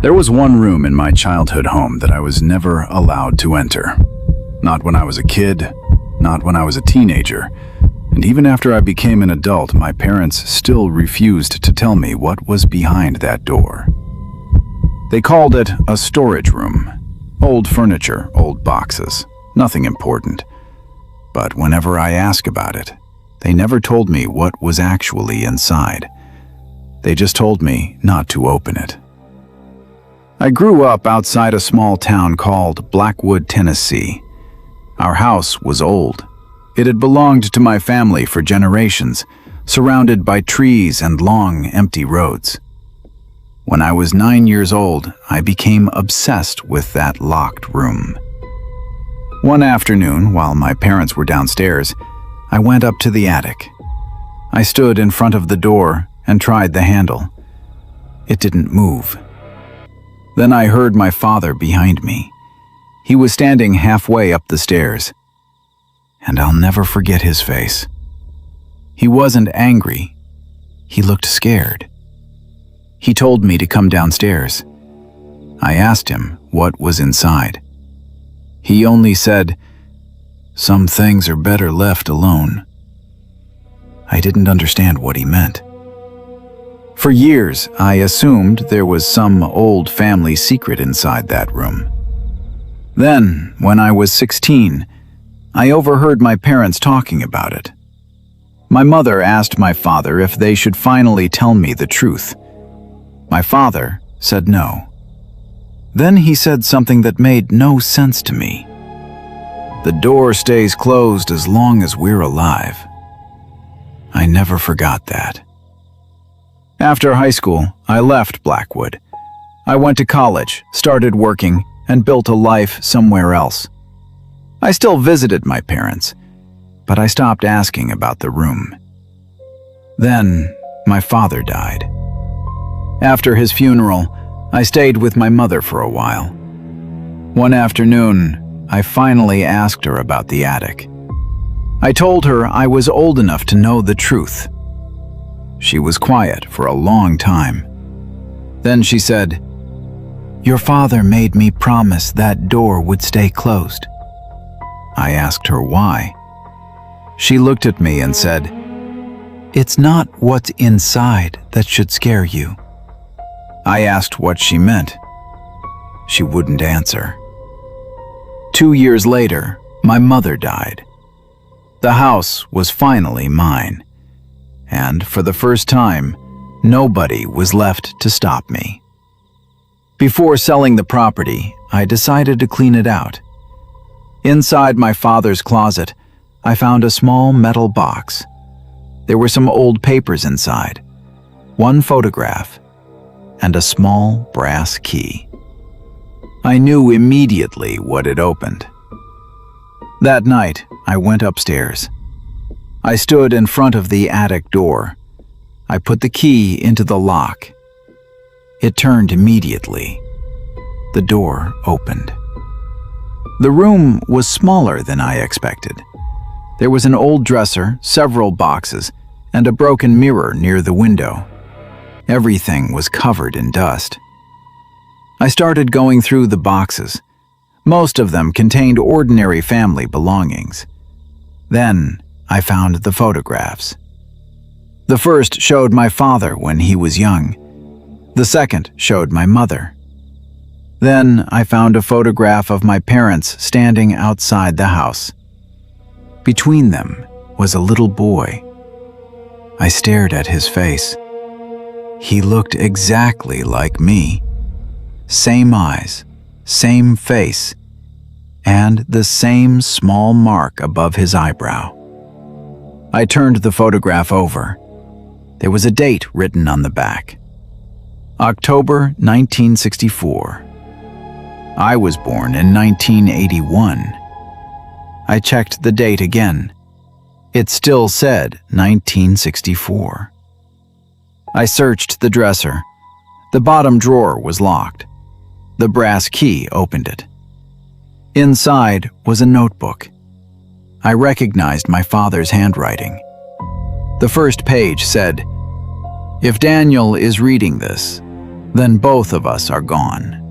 There was one room in my childhood home that I was never allowed to enter. Not when I was a kid, not when I was a teenager, and even after I became an adult, my parents still refused to tell me what was behind that door. They called it a storage room. Old furniture, old boxes, nothing important. But whenever I asked about it, they never told me what was actually inside. They just told me not to open it. I grew up outside a small town called Blackwood, Tennessee. Our house was old. It had belonged to my family for generations, surrounded by trees and long, empty roads. When I was 9 years old, I became obsessed with that locked room. One afternoon, while my parents were downstairs, I went up to the attic. I stood in front of the door and tried the handle. It didn't move. Then I heard my father behind me. He was standing halfway up the stairs, and I'll never forget his face. He wasn't angry. He looked scared. He told me to come downstairs. I asked him what was inside. He only said, "Some things are better left alone." I didn't understand what he meant. For years, I assumed there was some old family secret inside that room. Then, when I was 16, I overheard my parents talking about it. My mother asked my father if they should finally tell me the truth. My father said no. Then he said something that made no sense to me. "The door stays closed as long as we're alive." I never forgot that. After high school, I left Blackwood. I went to college, started working, and built a life somewhere else. I still visited my parents, but I stopped asking about the room. Then, my father died. After his funeral, I stayed with my mother for a while. One afternoon, I finally asked her about the attic. I told her I was old enough to know the truth. She was quiet for a long time. Then she said, "Your father made me promise that door would stay closed." I asked her why. She looked at me and said, "It's not what's inside that should scare you." I asked what she meant. She wouldn't answer. 2 years later, my mother died. The house was finally mine. And for the first time, nobody was left to stop me. Before selling the property, I decided to clean it out. Inside my father's closet, I found a small metal box. There were some old papers inside, one photograph, and a small brass key. I knew immediately what it opened. That night, I went upstairs. I stood in front of the attic door. I put the key into the lock. It turned immediately. The door opened. The room was smaller than I expected. There was an old dresser, several boxes, and a broken mirror near the window. Everything was covered in dust. I started going through the boxes. Most of them contained ordinary family belongings. Then, I found the photographs. The first showed my father when he was young. The second showed my mother. Then I found a photograph of my parents standing outside the house. Between them was a little boy. I stared at his face. He looked exactly like me. Same eyes, same face, and the same small mark above his eyebrow. I turned the photograph over. There was a date written on the back. October 1964. I was born in 1981. I checked the date again. It still said 1964. I searched the dresser. The bottom drawer was locked. The brass key opened it. Inside was a notebook. I recognized my father's handwriting. The first page said, "If Daniel is reading this, then both of us are gone.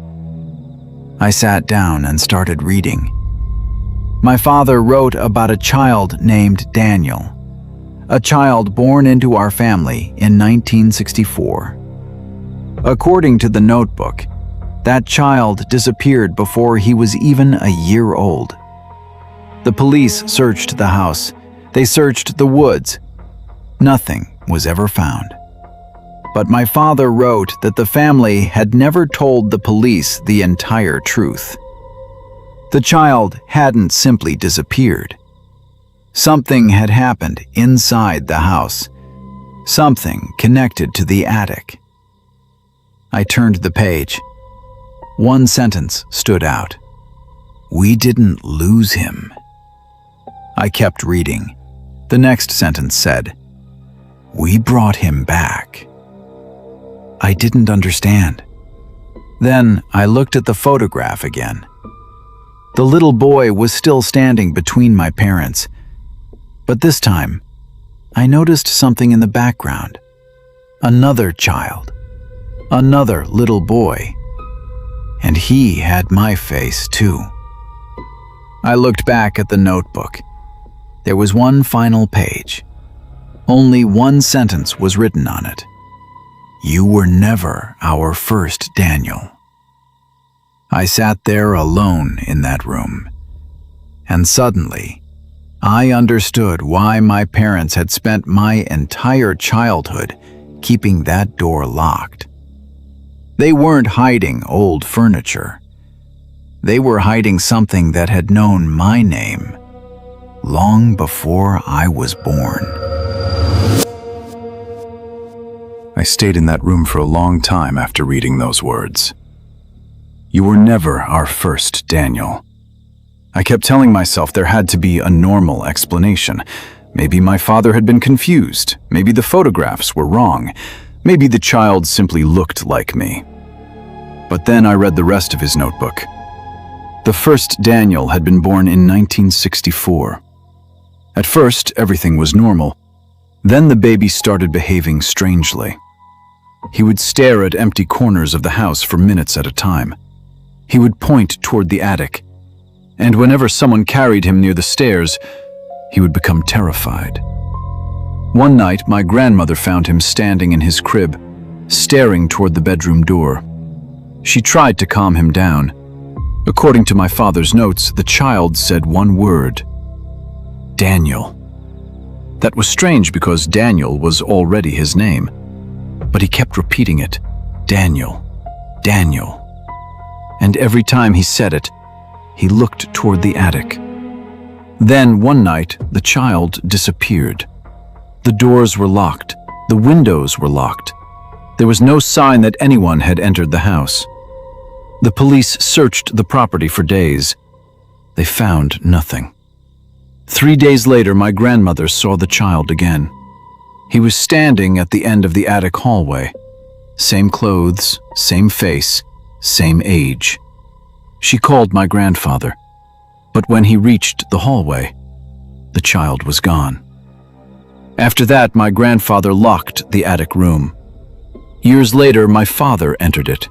I sat down and started reading. My father wrote about a child named Daniel, a child born into our family in 1964. According to the notebook, that child disappeared before he was even a year old. The police searched the house. They searched the woods. Nothing was ever found. But my father wrote that the family had never told the police the entire truth. The child hadn't simply disappeared. Something had happened inside the house, something connected to the attic. I turned the page. One sentence stood out. "We didn't lose him." I kept reading. The next sentence said, "We brought him back." I didn't understand. Then I looked at the photograph again. The little boy was still standing between my parents, but this time I noticed something in the background. Another child, another little boy, and he had my face too. I looked back at the notebook. There was one final page. Only one sentence was written on it. "You were never our first Daniel." I sat there alone in that room, and suddenly, I understood why my parents had spent my entire childhood keeping that door locked. They weren't hiding old furniture. They were hiding something that had known my name long before I was born. I stayed in that room for a long time after reading those words. You were never our first Daniel. I kept telling myself there had to be a normal explanation. Maybe my father had been confused. Maybe the photographs were wrong. Maybe the child simply looked like me. But then I read the rest of his notebook. The first Daniel had been born in 1964. At first, everything was normal. Then the baby started behaving strangely. He would stare at empty corners of the house for minutes at a time. He would point toward the attic, and whenever someone carried him near the stairs, he would become terrified. One night, my grandmother found him standing in his crib, staring toward the bedroom door. She tried to calm him down. According to my father's notes, the child said one word: Daniel. That was strange because Daniel was already his name. But he kept repeating it, Daniel, Daniel. And every time he said it, he looked toward the attic. Then one night, the child disappeared. The doors were locked. The windows were locked. There was no sign that anyone had entered the house. The police searched the property for days. They found nothing. 3 days later, my grandmother saw the child again. He was standing at the end of the attic hallway. Same clothes, same face, same age. She called my grandfather, but when he reached the hallway, the child was gone. After that, my grandfather locked the attic room. Years later, my father entered it.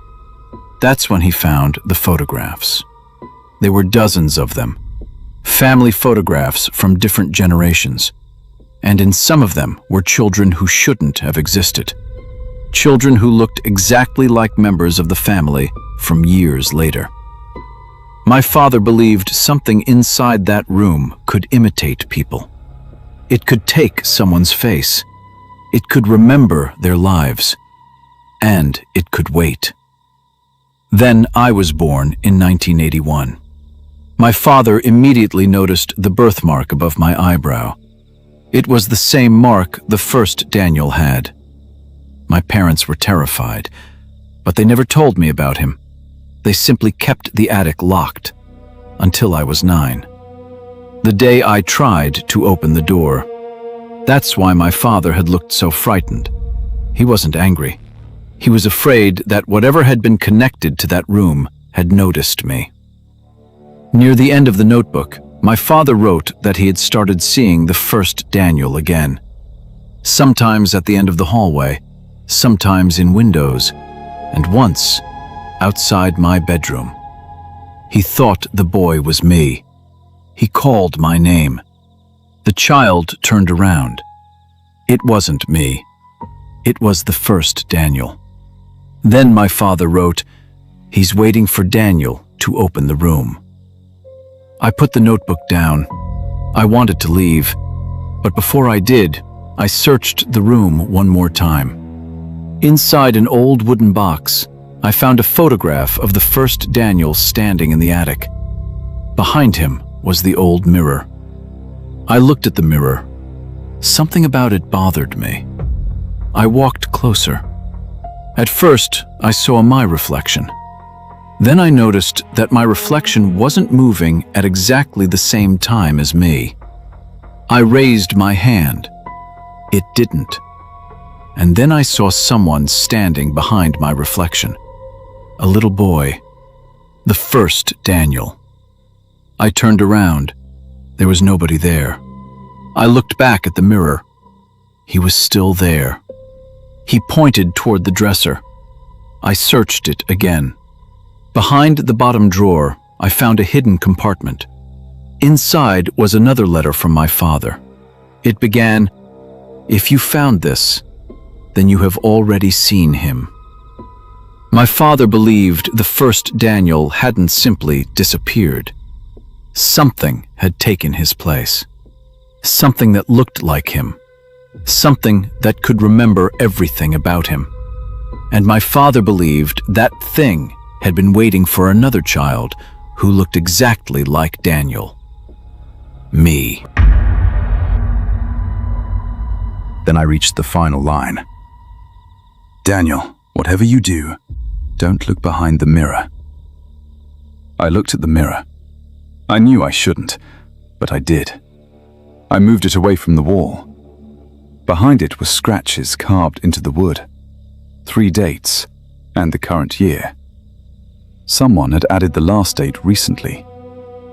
That's when he found the photographs. There were dozens of them. Family photographs from different generations. And in some of them were children who shouldn't have existed. Children who looked exactly like members of the family from years later. My father believed something inside that room could imitate people. It could take someone's face. It could remember their lives. And it could wait. Then I was born in 1981. My father immediately noticed the birthmark above my eyebrow. It was the same mark the first Daniel had. My parents were terrified, but they never told me about him. They simply kept the attic locked until I was 9. The day I tried to open the door. That's why my father had looked so frightened. He wasn't angry. He was afraid that whatever had been connected to that room had noticed me. Near the end of the notebook, my father wrote that he had started seeing the first Daniel again. Sometimes at the end of the hallway, sometimes in windows, and once, outside my bedroom. He thought the boy was me. He called my name. The child turned around. It wasn't me. It was the first Daniel. Then my father wrote, "He's waiting for Daniel to open the room." I put the notebook down. I wanted to leave, but before I did, I searched the room one more time. Inside an old wooden box, I found a photograph of the first Daniel standing in the attic. Behind him was the old mirror. I looked at the mirror. Something about it bothered me. I walked closer. At first, I saw my reflection. Then I noticed that my reflection wasn't moving at exactly the same time as me. I raised my hand. It didn't. And then I saw someone standing behind my reflection. A little boy. The first Daniel. I turned around. There was nobody there. I looked back at the mirror. He was still there. He pointed toward the dresser. I searched it again. Behind the bottom drawer, I found a hidden compartment. Inside was another letter from my father. It began, "If you found this, then you have already seen him." My father believed the first Daniel hadn't simply disappeared. Something had taken his place. Something that looked like him. Something that could remember everything about him. And my father believed that thing had been waiting for another child who looked exactly like Daniel. Me. Then I reached the final line. "Daniel, whatever you do, don't look behind the mirror." I looked at the mirror. I knew I shouldn't, but I did. I moved it away from the wall. Behind it were scratches carved into the wood. 3 dates, and the current year. Someone had added the last date recently.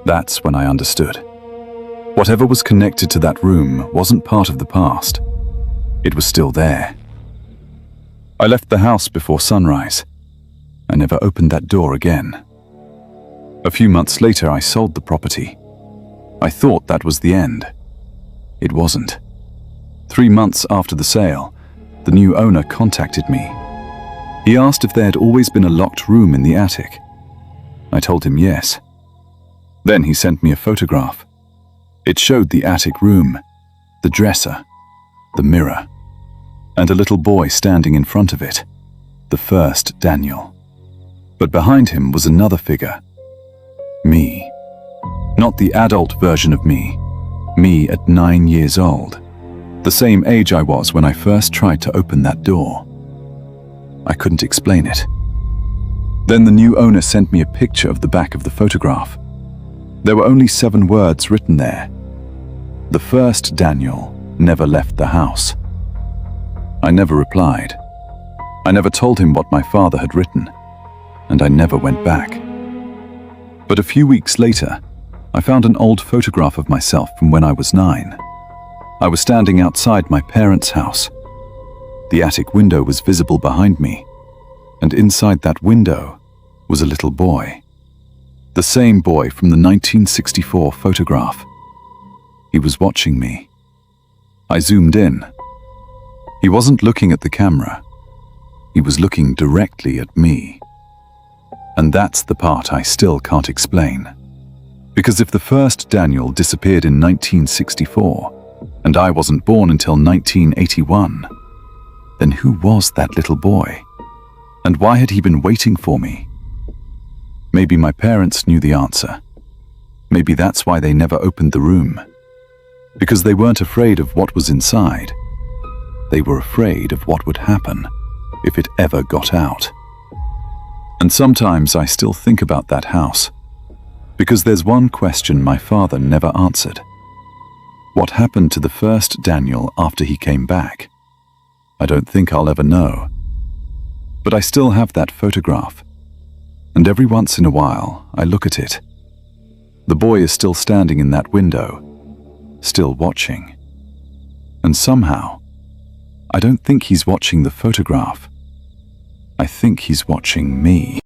That's when I understood. Whatever was connected to that room wasn't part of the past. It was still there. I left the house before sunrise. I never opened that door again. A few months later, I sold the property. I thought that was the end. It wasn't. 3 months after the sale, the new owner contacted me. He asked if there had always been a locked room in the attic. I told him yes. Then he sent me a photograph. It showed the attic room, the dresser, the mirror, and a little boy standing in front of it, the first Daniel. But behind him was another figure. Me. Not the adult version of me. Me at 9 years old. The same age I was when I first tried to open that door. I couldn't explain it. Then the new owner sent me a picture of the back of the photograph. There were only 7 words written there. The first Daniel never left the house. I never replied. I never told him what my father had written, and I never went back. But a few weeks later, I found an old photograph of myself from when I was 9. I was standing outside my parents' house. The attic window was visible behind me, and inside that window was a little boy. The same boy from the 1964 photograph. He was watching me. I zoomed in. He wasn't looking at the camera. He was looking directly at me. And that's the part I still can't explain. Because if the first Daniel disappeared in 1964, and I wasn't born until 1981, then who was that little boy? And why had he been waiting for me? Maybe my parents knew the answer. Maybe that's why they never opened the room. Because they weren't afraid of what was inside. They were afraid of what would happen if it ever got out. And sometimes I still think about that house, because there's one question my father never answered. What happened to the first Daniel after he came back? I don't think I'll ever know. But I still have that photograph, and every once in a while I look at it. The boy is still standing in that window, still watching. And somehow, I don't think he's watching the photograph. I think he's watching me.